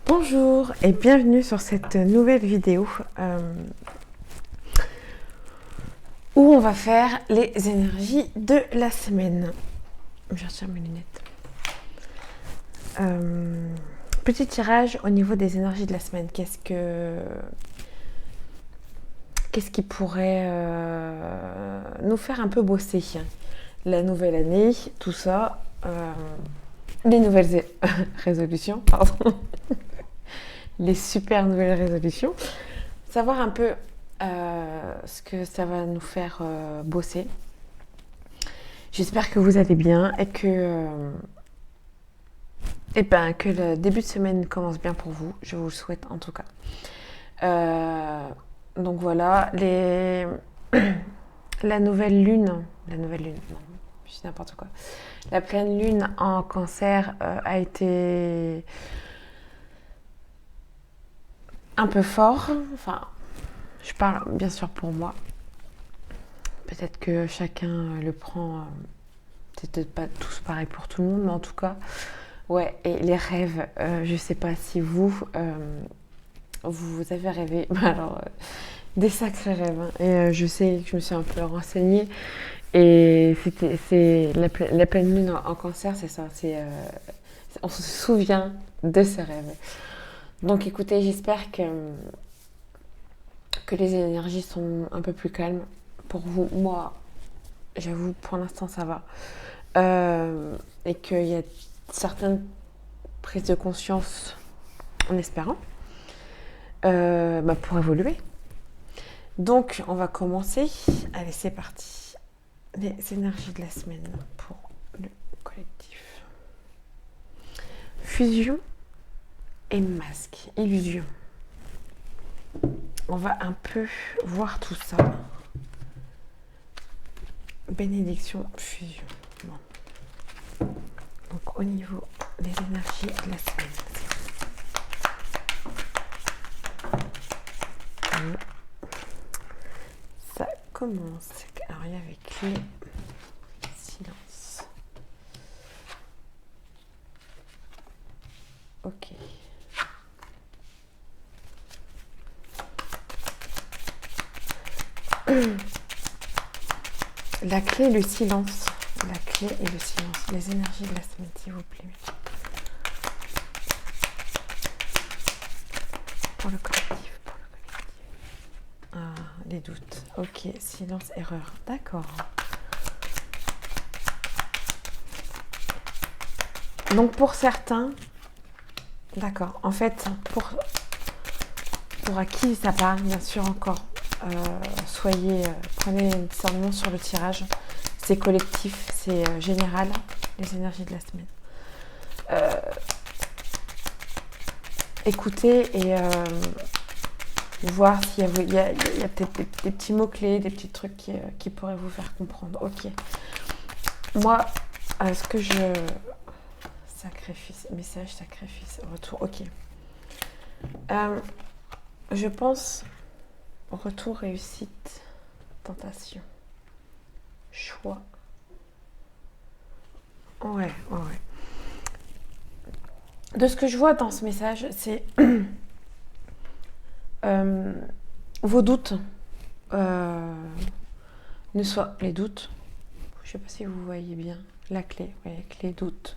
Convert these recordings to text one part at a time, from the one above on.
Bonjour et bienvenue sur cette nouvelle vidéo où on va faire les énergies de la semaine. Je retire mes lunettes. Petit tirage au niveau des énergies de la semaine. Qu'est-ce qui pourrait nous faire un peu bosser? La nouvelle année, tout ça, les nouvelles résolutions, pardon. Les super nouvelles résolutions, savoir un peu ce que ça va nous faire bosser. J'espère que vous allez bien et que le début de semaine commence bien pour vous. Je vous le souhaite en tout cas. Donc voilà, la nouvelle lune, non, je dis n'importe quoi. La pleine lune en Cancer a été un peu fort, enfin, je parle bien sûr pour moi. Peut-être que chacun le prend, c'est peut-être pas tous pareil pour tout le monde, mais en tout cas, ouais, et les rêves, je sais pas si vous avez rêvé, alors, des sacrés rêves, hein. Et je sais que je me suis un peu renseignée, et c'est la pleine lune en Cancer, c'est ça, on se souvient de ces rêves. Donc écoutez, j'espère que les énergies sont un peu plus calmes pour vous. Moi, j'avoue, pour l'instant, ça va. Et qu'il y a certaines prises de conscience, en espérant, pour évoluer. Donc, on va commencer. Allez, c'est parti. Les énergies de la semaine pour le collectif. Fusion et masque, illusion. On va un peu voir tout ça. Bénédiction, fusion. Bon. Donc au niveau des énergies de la semaine. Ça commence. Alors il y avait clé, silence. Ok. La clé, le silence. La clé et le silence. Les énergies de la semaine, s'il vous plaît. Pour le collectif. Ah, les doutes. Ok, silence, erreur. D'accord. Donc pour certains, d'accord. En fait, pour à qui ça parle, bien sûr encore. Prenez une discernement sur le tirage. C'est collectif, c'est général, les énergies de la semaine. Écoutez et voir s'il y a peut-être des petits mots-clés, des petits trucs qui pourraient vous faire comprendre. Ok. Moi, ce que je... Sacrifice, message, sacrifice, retour. Ok. Je pense... Retour, réussite, tentation, choix. Ouais. De ce que je vois dans ce message, c'est vos doutes ne soient les doutes. Je sais pas si vous voyez bien la clé. Ouais, clé, doute,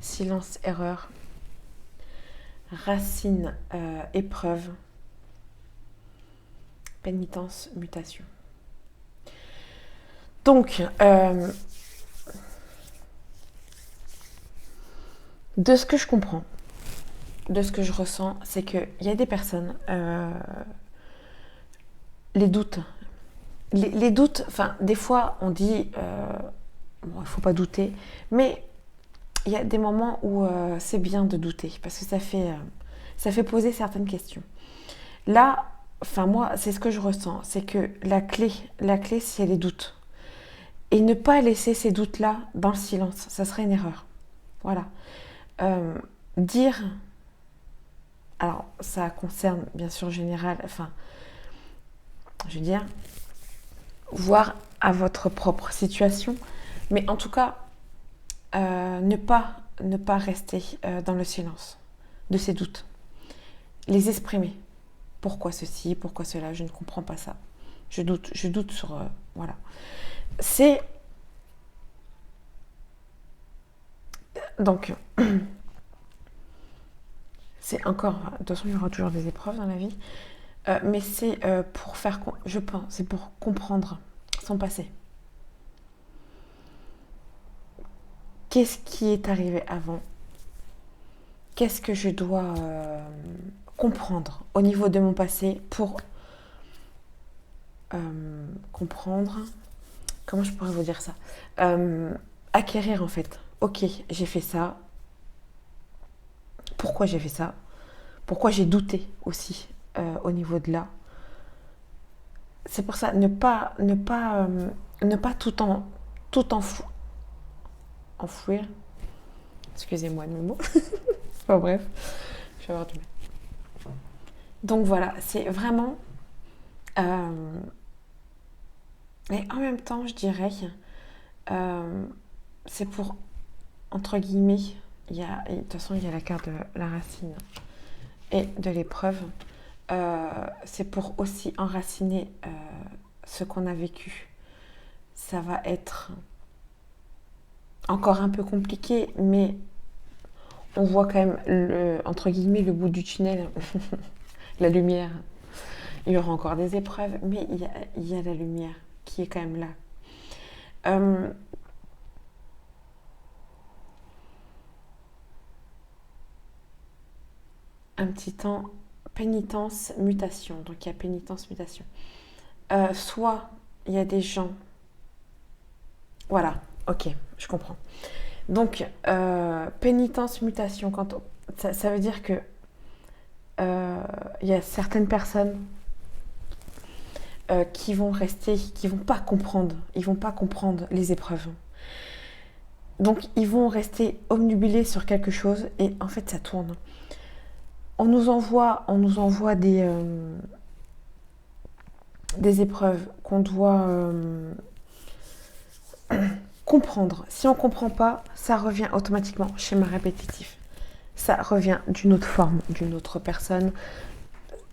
silence, erreur, racine, épreuve, pénitence, mutation. Donc, de ce que je comprends, de ce que je ressens, c'est qu'il y a des personnes, les doutes, enfin, des fois, on dit, il ne faut pas douter, mais il y a des moments où c'est bien de douter, parce que ça fait poser certaines questions. Là, enfin, moi, c'est ce que je ressens, c'est que la clé, c'est les doutes. Et ne pas laisser ces doutes-là dans le silence, ça serait une erreur. Voilà. Dire, alors ça concerne bien sûr général, enfin, je veux dire, voir à votre propre situation, mais en tout cas, ne pas rester dans le silence de ces doutes. les exprimer. Pourquoi ceci, pourquoi cela, je ne comprends pas ça. Je doute sur... voilà. C'est... Donc, c'est encore... De toute façon, il y aura toujours des épreuves dans la vie. Mais c'est pour faire... Je pense, c'est pour comprendre son passé. Qu'est-ce qui est arrivé avant? Qu'est-ce que je dois comprendre au niveau de mon passé pour comprendre... Comment je pourrais vous dire ça? Acquérir en fait. Ok, j'ai fait ça. Pourquoi j'ai fait ça? Pourquoi j'ai douté aussi au niveau de là? C'est pour ça, ne pas enfouir. Excusez-moi de mes mots. Enfin bref, je vais avoir du mal. Donc voilà, c'est vraiment... et en même temps, je dirais, c'est pour, entre guillemets, de toute façon, il y a la carte de la racine et de l'épreuve. C'est pour aussi enraciner ce qu'on a vécu. Ça va être encore un peu compliqué, mais on voit quand même, entre guillemets, le bout du tunnel, la lumière. Il y aura encore des épreuves, mais il y a la lumière qui est quand même là. Un petit temps, pénitence, mutation. Donc il y a pénitence, mutation. Soit il y a des gens... Voilà, ok, je comprends. Donc, pénitence, mutation, ça veut dire que il y a certaines personnes qui vont rester, qui vont pas comprendre les épreuves. Donc, ils vont rester obnubilés sur quelque chose et en fait, ça tourne. On nous envoie des épreuves qu'on doit comprendre. Si on ne comprend pas, ça revient automatiquement schéma répétitif. Ça revient d'une autre forme, d'une autre personne.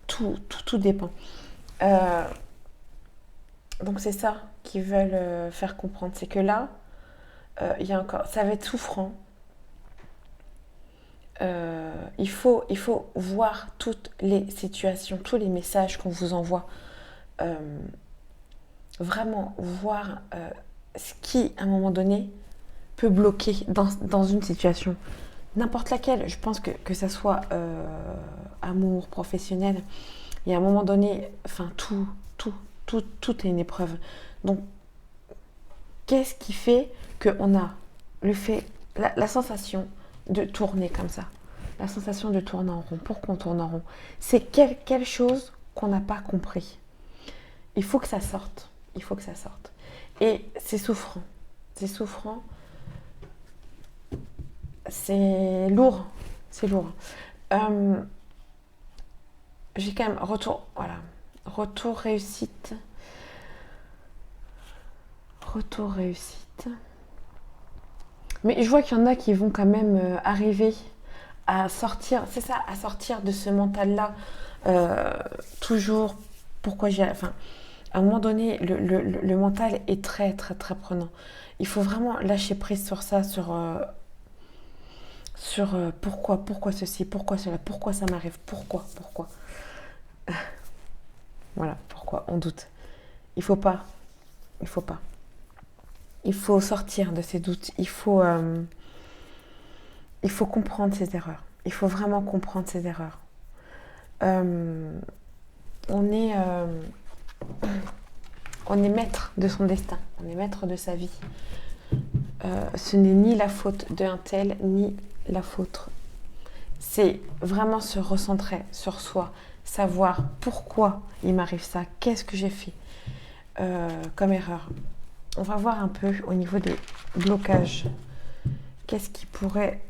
Tout dépend. Donc c'est ça qu'ils veulent faire comprendre. C'est que là, il y a encore, ça va être souffrant. Il faut voir toutes les situations, tous les messages qu'on vous envoie. Vraiment voir ce qui, à un moment donné, peut bloquer dans une situation. N'importe laquelle, je pense que ça soit amour, professionnel, il y a un moment donné, enfin tout est une épreuve. Donc, qu'est-ce qui fait qu'on a la sensation de tourner comme ça? La sensation de tourner en rond. Pourquoi on tourne en rond? C'est quelque chose qu'on n'a pas compris. Il faut que ça sorte. Il faut que ça sorte. Et c'est souffrant. C'est souffrant. C'est lourd. C'est lourd. J'ai quand même retour. Voilà. Retour réussite. Retour réussite. Mais je vois qu'il y en a qui vont quand même arriver à sortir. C'est ça, à sortir de ce mental-là. Toujours. Pourquoi j'ai. Enfin, à un moment donné, le mental est très, très, très prenant. Il faut vraiment lâcher prise sur ça, sur pourquoi ceci, pourquoi cela, pourquoi ça m'arrive, pourquoi. Voilà, pourquoi on doute. Il faut pas. Il faut sortir de ces doutes. Il faut comprendre ses erreurs. Il faut vraiment comprendre ses erreurs. On est maître de son destin. On est maître de sa vie. Ce n'est ni la faute d'un tel, ni la faute. C'est vraiment se recentrer sur soi. Savoir pourquoi il m'arrive ça. Qu'est-ce que j'ai fait comme erreur. On va voir un peu au niveau des blocages. Qu'est-ce qui pourrait,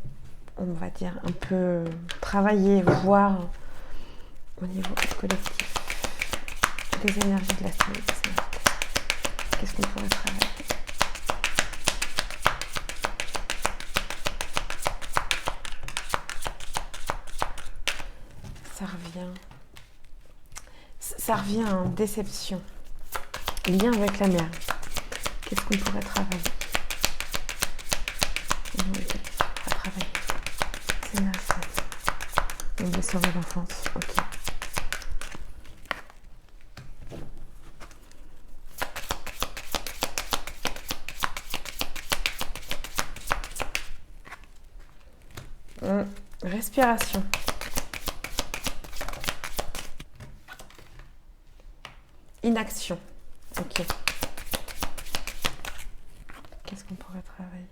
on va dire, un peu travailler, voir au niveau collectif. Les énergies de la semaine. Qu'est-ce qu'on pourrait travailler? Ça revient en déception. Lien avec la mère. Qu'est-ce qu'on pourrait travailler? C'est là, ça. On veut sauver l'enfance. Ok. Respiration. Inaction. Ok. Qu'est-ce qu'on pourrait travailler?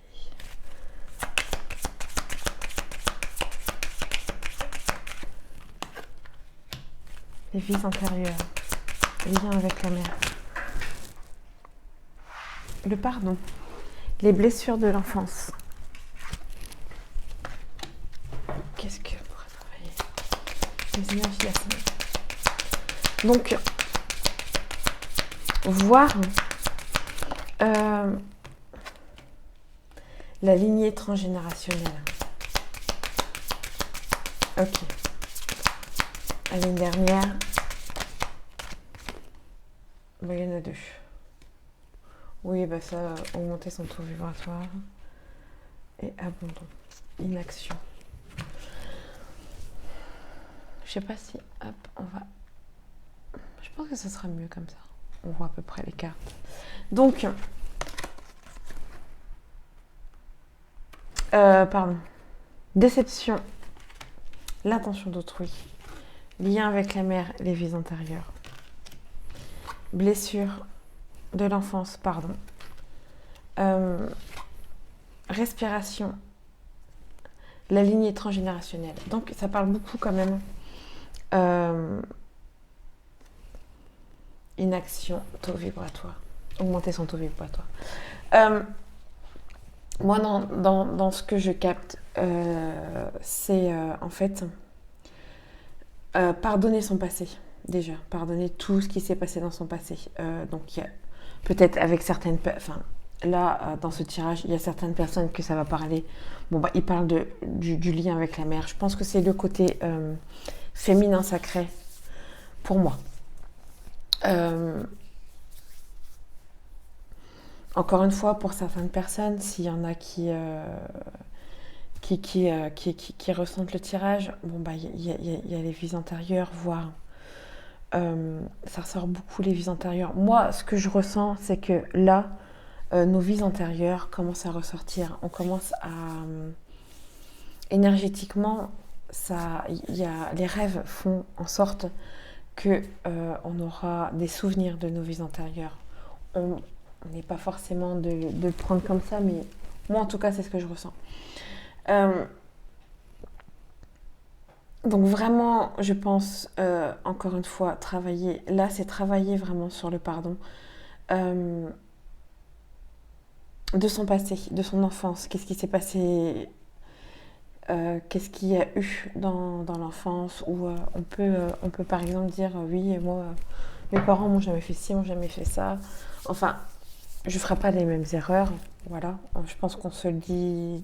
Les vies antérieures. Lien avec la mère. Le pardon. Les blessures de l'enfance. Qu'est-ce que pourrait travailler? Les énergies assainies. Donc, voir la lignée transgénérationnelle. Ok. L'année dernière, il y en a deux. Oui, ça, augmenter son taux vibratoire et abandon, inaction. Je sais pas si, hop, on va... Je pense que ce sera mieux comme ça. On voit à peu près les cartes. Donc, déception, l'intention d'autrui, lien avec la mère, les vies antérieures, blessure de l'enfance, pardon, respiration, la lignée transgénérationnelle. Donc, ça parle beaucoup quand même. Inaction, taux vibratoire, augmenter son taux vibratoire. Moi, dans ce que je capte, c'est en fait pardonner son passé, déjà. Pardonner tout ce qui s'est passé dans son passé. Donc, il y a peut-être avec certaines... Enfin, là, dans ce tirage, il y a certaines personnes que ça va parler. Bon, il parle du lien avec la mère. Je pense que c'est le côté féminin sacré pour moi. Encore une fois, pour certaines personnes, s'il y en a qui ressentent le tirage, il y a les vies antérieures, voire ça ressort beaucoup les vies antérieures. Moi, ce que je ressens, c'est que là, nos vies antérieures commencent à ressortir. On commence à énergétiquement, les rêves font en sorte que on aura des souvenirs de nos vies antérieures. On n'est pas forcément de le prendre comme ça, mais moi en tout cas c'est ce que je ressens. Donc vraiment, je pense, encore une fois, travailler, là c'est travailler vraiment sur le pardon de son passé, de son enfance, qu'est-ce qui s'est passé, qu'est-ce qu'il y a eu dans l'enfance, où on peut par exemple dire, oui, moi, mes parents m'ont jamais fait ci, m'ont jamais fait ça, enfin, je ne ferai pas les mêmes erreurs, voilà, je pense qu'on se le dit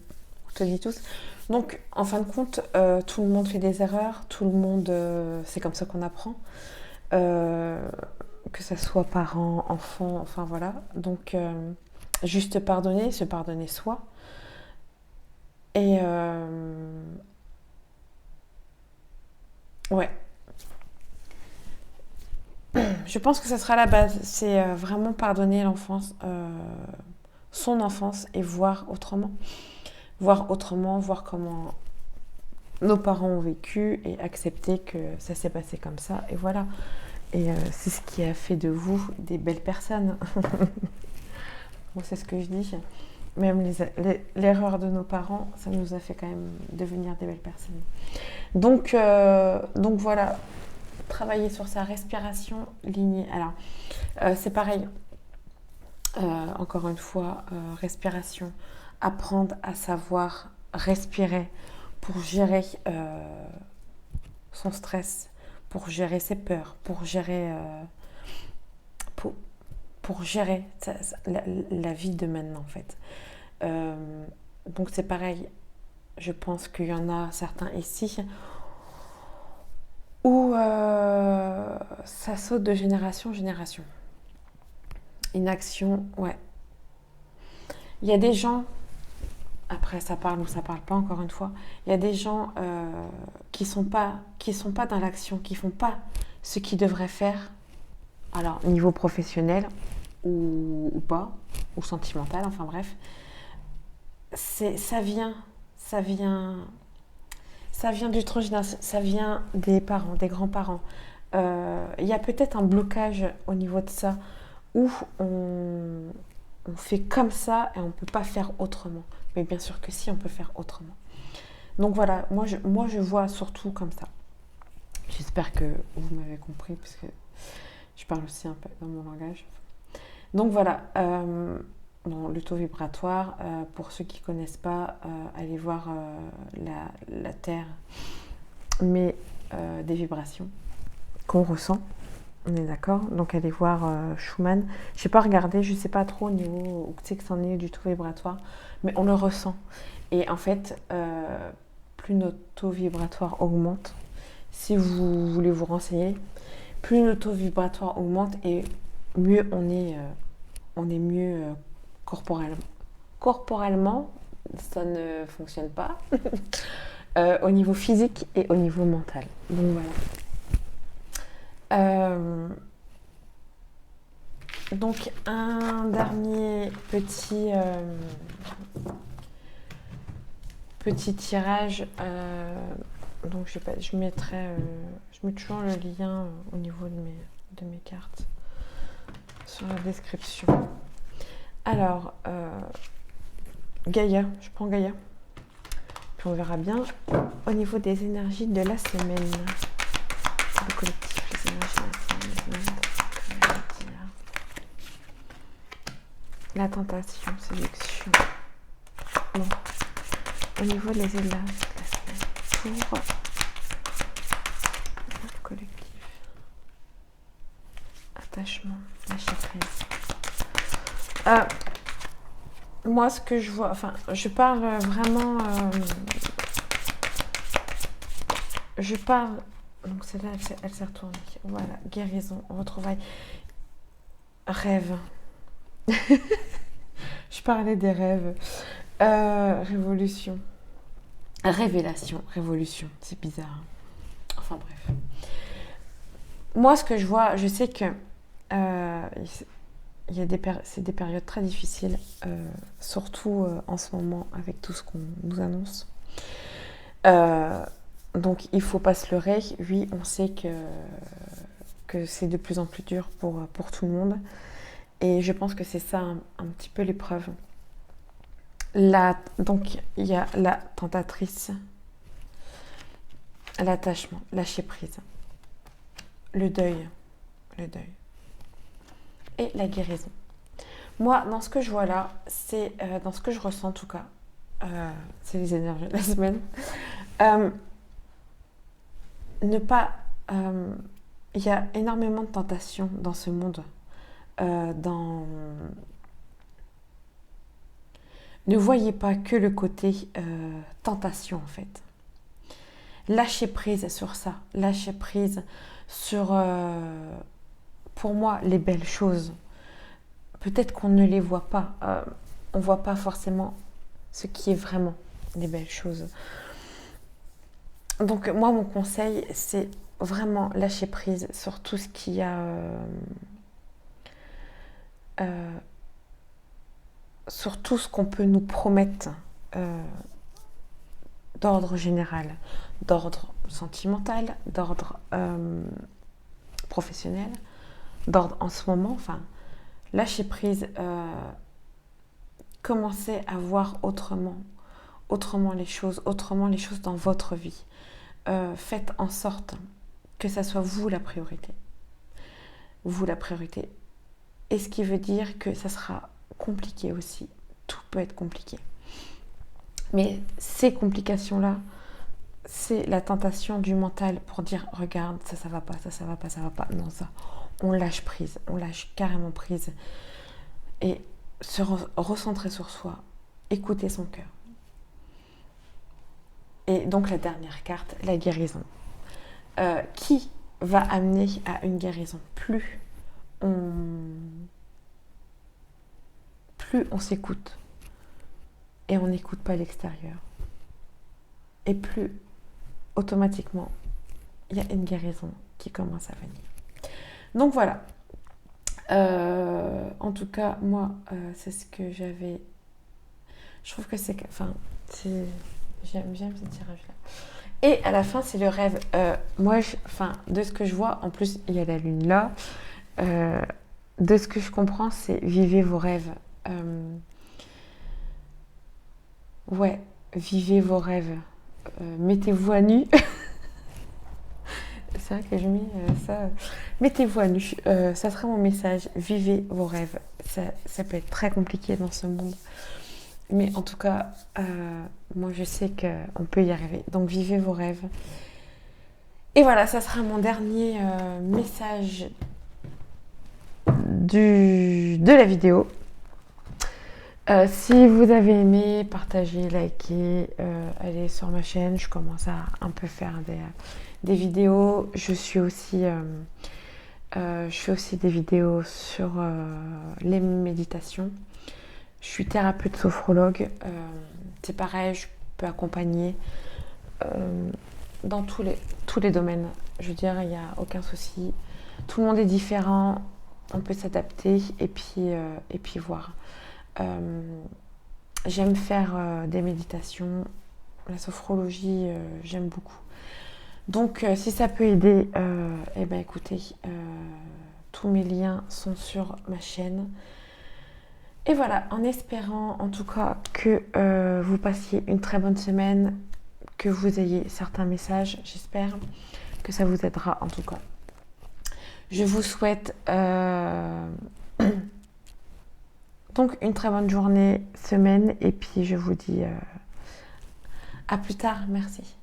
tous. Donc, en fin de compte, tout le monde fait des erreurs, tout le monde, c'est comme ça qu'on apprend, que ça soit parents, enfants, enfin voilà. Donc, juste pardonner, se pardonner soi. Et ouais. Je pense que ça sera la base. C'est vraiment pardonner l'enfance, son enfance et voir autrement. Voir autrement, voir comment nos parents ont vécu et accepter que ça s'est passé comme ça. Et voilà. Et c'est ce qui a fait de vous des belles personnes. Bon, c'est ce que je dis. Même l'erreur de nos parents, ça nous a fait quand même devenir des belles personnes. Donc voilà, travailler sur sa respiration lignée. Alors, c'est pareil. Encore une fois, respiration. Apprendre à savoir respirer pour gérer son stress, pour gérer ses peurs, pour gérer, pour gérer la vie de maintenant en fait. Donc c'est pareil, je pense qu'il y en a certains ici, où ça saute de génération en génération. Une action, ouais. Il y a des gens, après ça parle ou ça parle pas encore une fois, il y a des gens qui sont pas dans l'action, qui font pas ce qu'ils devraient faire, alors niveau professionnel ou pas, ou sentimental, enfin bref. Ça vient du transgénérationnel, ça vient des parents, des grands-parents. Il y a peut-être un blocage au niveau de ça où on fait comme ça et on ne peut pas faire autrement. Mais bien sûr que si, on peut faire autrement. Donc voilà, moi je vois surtout comme ça. J'espère que vous m'avez compris parce que je parle aussi un peu dans mon langage. Donc voilà, bon, le taux vibratoire, pour ceux qui ne connaissent pas, allez voir la Terre, mais des vibrations qu'on ressent. On est d'accord. Donc allez voir Schumann. Je n'ai pas regardé, je ne sais pas trop au niveau où c'est que c'en est du taux vibratoire, mais on le ressent. Et en fait, plus notre taux vibratoire augmente, si vous voulez vous renseigner, plus notre taux vibratoire augmente et mieux on est mieux corporellement. Corporellement, ça ne fonctionne pas. Au niveau physique et au niveau mental. Donc voilà. Donc un dernier petit tirage. Donc je mets toujours le lien au niveau de mes cartes sur la description. Alors Gaïa, je prends Gaïa. Puis on verra bien au niveau des énergies de la semaine. Le collectif, les énergies de la semaine. La tentation, séduction. Bon. Au niveau des énergies de la semaine. Pour le collectif. Attachement, lâcher prise. Moi, ce que je vois, enfin, je parle vraiment. Je parle. Donc, celle-là, elle s'est retournée. Voilà, guérison, retrouvailles, rêve. Je parlais des rêves. Révolution. Révélation, révolution. C'est bizarre. Enfin, bref. Moi, ce que je vois, je sais que. C'est des périodes très difficiles, surtout en ce moment avec tout ce qu'on nous annonce. Donc il ne faut pas se leurrer. Oui, on sait que c'est de plus en plus dur pour tout le monde. Et je pense que c'est ça un petit peu l'épreuve. Donc il y a la tentatrice, l'attachement, lâcher prise, le deuil. Et la guérison. Moi, dans ce que je vois là, c'est dans ce que je ressens en tout cas, c'est les énergies de la semaine. Il y a énormément de tentations dans ce monde. Ne voyez pas que le côté tentation en fait. Lâchez prise sur ça. Lâchez prise sur... pour moi, les belles choses, peut-être qu'on ne les voit pas. On ne voit pas forcément ce qui est vraiment les belles choses. Donc moi, mon conseil, c'est vraiment lâcher prise sur tout ce qui a... sur tout ce qu'on peut nous promettre d'ordre général, d'ordre sentimental, d'ordre professionnel, d'ordre en ce moment, enfin, lâcher prise, commencez à voir autrement les choses dans votre vie. Faites en sorte que ça soit vous la priorité. Vous la priorité. Et ce qui veut dire que ça sera compliqué aussi. Tout peut être compliqué. Mais ces complications-là, c'est la tentation du mental pour dire regarde, ça va pas, ça va pas, ça va pas. Non, ça, on lâche prise, on lâche carrément prise. Et se recentrer sur soi, écouter son cœur. Et donc la dernière carte, la guérison. qui va amener à une guérison. Plus on s'écoute et on n'écoute pas l'extérieur, et plus automatiquement il y a une guérison qui commence à venir. Donc voilà. En tout cas, moi, c'est ce que j'avais. Je trouve que c'est. Enfin, j'aime ce tirage-là. Et à la fin, c'est le rêve. Moi, de ce que je vois, en plus, il y a la lune là. De ce que je comprends, c'est vivez vos rêves. Ouais, vivez vos rêves. Mettez-vous à nu. C'est vrai que je mets ça. Mettez-vous à nu. Ça sera mon message. Vivez vos rêves. Ça peut être très compliqué dans ce monde. Mais en tout cas, moi je sais qu'on peut y arriver. Donc vivez vos rêves. Et voilà, ça sera mon dernier message de la vidéo. Si vous avez aimé, partagez, likez, allez sur ma chaîne. Je commence à un peu faire des vidéos. Je fais aussi des vidéos sur les méditations. Je suis thérapeute sophrologue. C'est pareil, je peux accompagner dans tous les domaines. Je veux dire, il n'y a aucun souci. Tout le monde est différent. On peut s'adapter et puis voir. J'aime faire des méditations. La sophrologie, j'aime beaucoup. Donc, si ça peut aider, eh ben, écoutez, tous mes liens sont sur ma chaîne. Et voilà, en espérant en tout cas que vous passiez une très bonne semaine, que vous ayez certains messages, j'espère que ça vous aidera en tout cas. Je vous souhaite donc une très bonne journée, semaine, et puis je vous dis à plus tard, merci.